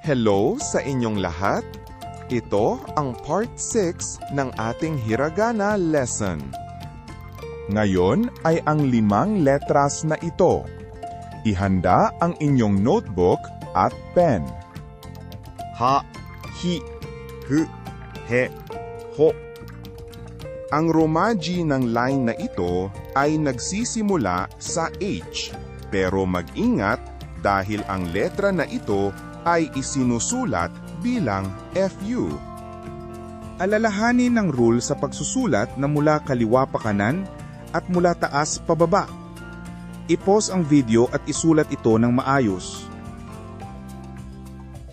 Hello sa inyong lahat. Ito ang part 6 ng ating hiragana lesson. Ngayon ay ang 5 letras na ito. Ihanda ang inyong notebook at pen. Ha, hi, hu, he, ho. Ang Romaji ng line na ito ay nagsisimula sa H, pero mag-ingat dahil ang letra na ito ay isinusulat bilang FU. Alalahanin ang rule sa pagsusulat na mula kaliwa pa kanan at mula taas pa baba. I-pause ang video at isulat ito ng maayos.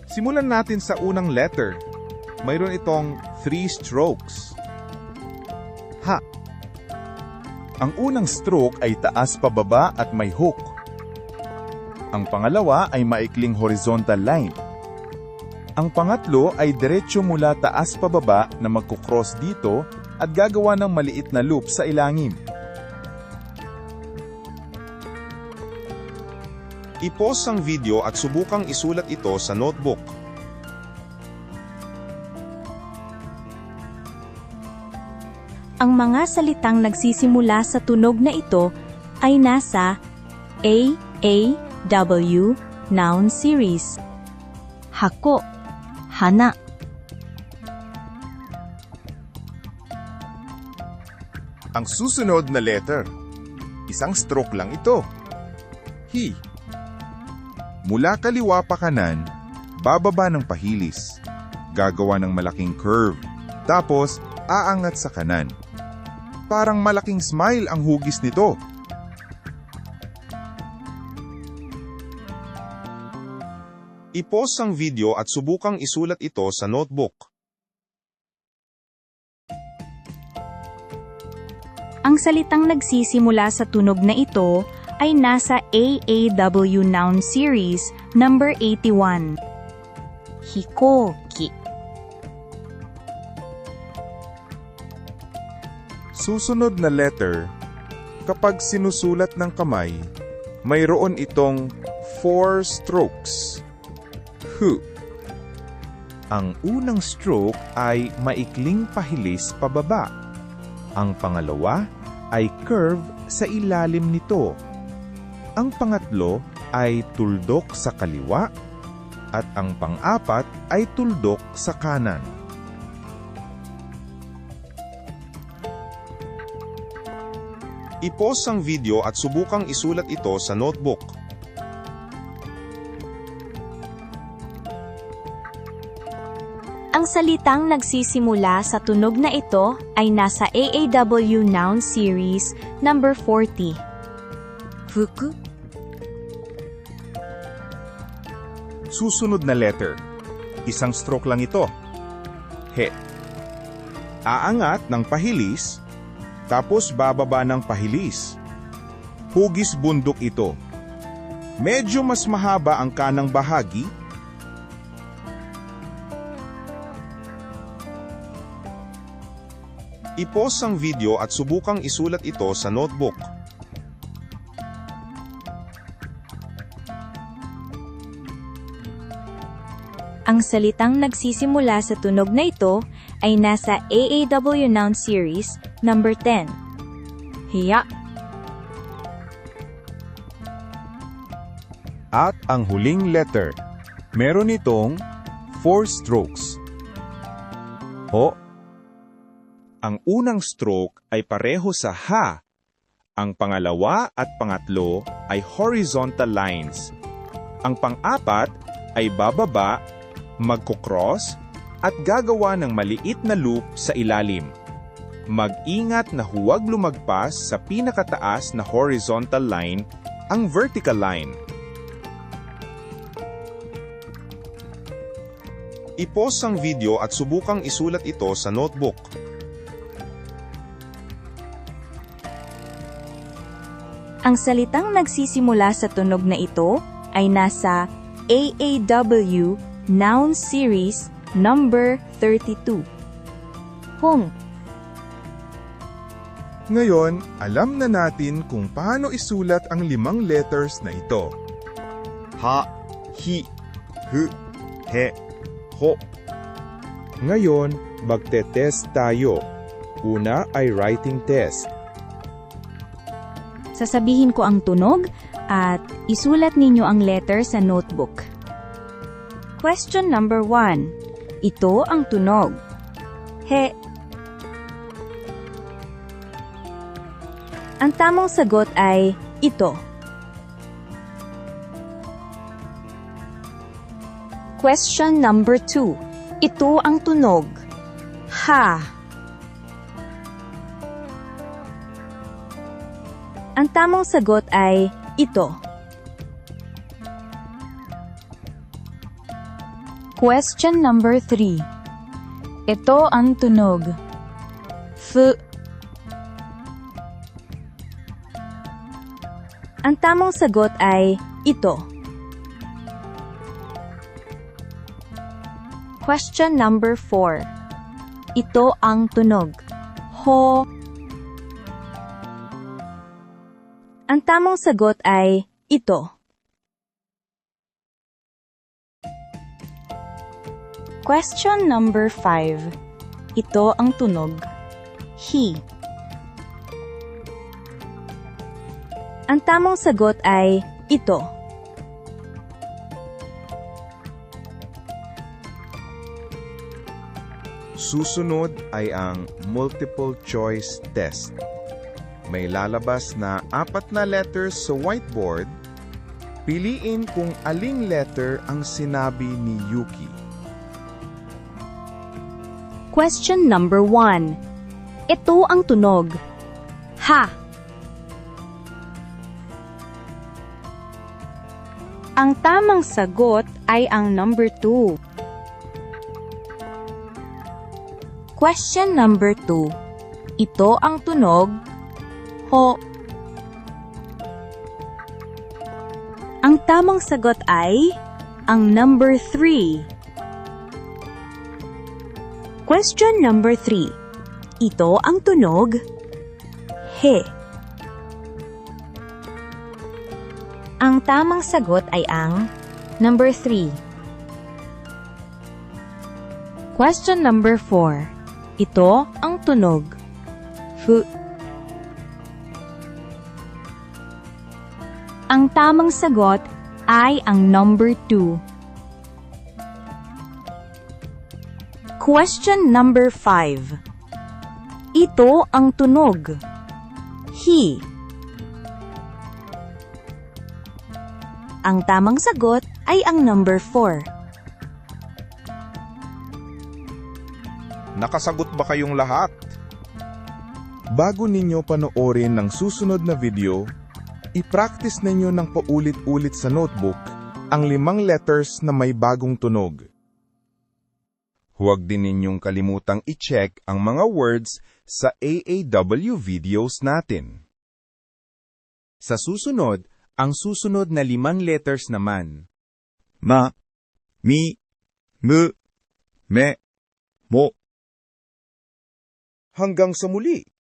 Simulan natin sa unang letter. Mayroon itong 3 strokes. Ha. Ang unang stroke ay taas pa baba at may hook. Ang pangalawa ay maikling horizontal line. Ang pangatlo ay diretso mula taas pa baba na magkukross dito at gagawa ng maliit na loop sa ilangim. I-pause ang video at subukang isulat ito sa notebook. Ang mga salitang nagsisimula sa tunog na ito ay nasa A-A-W noun series. Hako, hana. Ang susunod na letter, isang stroke lang ito. Hi. Mula kaliwa pa kanan, bababa ng pahilis. Gagawa ng malaking curve. Tapos, aangat sa kanan. Parang malaking smile ang hugis nito. I-pause ang video at subukang isulat ito sa notebook. Ang salitang nagsisimula sa tunog na ito ay nasa AAW noun series number 81. Hikoki. Susunod na letter, kapag sinusulat ng kamay, mayroon itong 4 strokes. Hu. Ang unang stroke ay maikling pahilis pababa. Ang pangalawa ay curve sa ilalim nito. Ang pangatlo ay tuldok sa kaliwa at ang pang-apat ay tuldok sa kanan. I-pause ang video at subukang isulat ito sa notebook. Ang salitang nagsisimula sa tunog na ito ay nasa AAW noun series number 40. Fuku. Susunod na letter. Isang stroke lang ito. He. Aangat ng pahilis, tapos bababa ng pahilis. Hugis bundok ito. Medyo mas mahaba ang kanang bahagi. I-pause ang video at subukang isulat ito sa notebook. Ang salitang nagsisimula sa tunog na ito ay nasa AAW noun series number 10. Hiya. At ang huling letter, meron itong 4 strokes. Ho. Ang unang stroke ay pareho sa ha. Ang pangalawa at pangatlo ay horizontal lines. Ang pang-apat ay bababa, magkukross, at gagawa ng maliit na loop sa ilalim. Mag-ingat na huwag lumagpas sa pinakataas na horizontal line, ang vertical line. I-pause ang video at subukang isulat ito sa notebook. Ang salitang nagsisimula sa tunog na ito ay nasa AAW noun series number 32. Hong. Ngayon, alam na natin kung paano isulat ang 5 letters na ito. Ha, hi, hu, he, ho. Ngayon, magte-test tayo. Una ay writing test. Sasabihin ko ang tunog at isulat ninyo ang letter sa notebook. Question number 1. Ito ang tunog. He. Ang tamang sagot ay ito. Question number 2. Ito ang tunog. Ha. Ang tamang sagot ay ito. Question number 3. Ito ang tunog. F. Ang tamang sagot ay ito. Question number 4. Ito ang tunog. Ho. Ang tamang sagot ay ito. Question number 5. Ito ang tunog. He. Ang tamang sagot ay ito. Susunod ay ang multiple choice test. May lalabas na 4 na letters sa whiteboard. Piliin kung aling letter ang sinabi ni Yuki. Question number 1. Ito ang tunog. Ha. Ang tamang sagot ay ang number 2. Question number 2. Ito ang tunog. Ho. Ang tamang sagot ay ang number 3. Question number 3. Ito ang tunog. He. Ang tamang sagot ay ang number 3. Question number 4. Ito ang tunog. Fu. Ang tamang sagot ay ang number 2. Question number 5. Ito ang tunog. He. Ang tamang sagot ay ang number 4. Nakasagot ba kayong lahat? Bago ninyo panoorin ng susunod na video, i-practice ninyo ng paulit-ulit sa notebook ang 5 letters na may bagong tunog. Huwag din ninyong kalimutang i-check ang mga words sa AAW videos natin. Sa susunod, ang susunod na 5 letters naman. Ma, mi, mu, me, mo. Hanggang sa muli!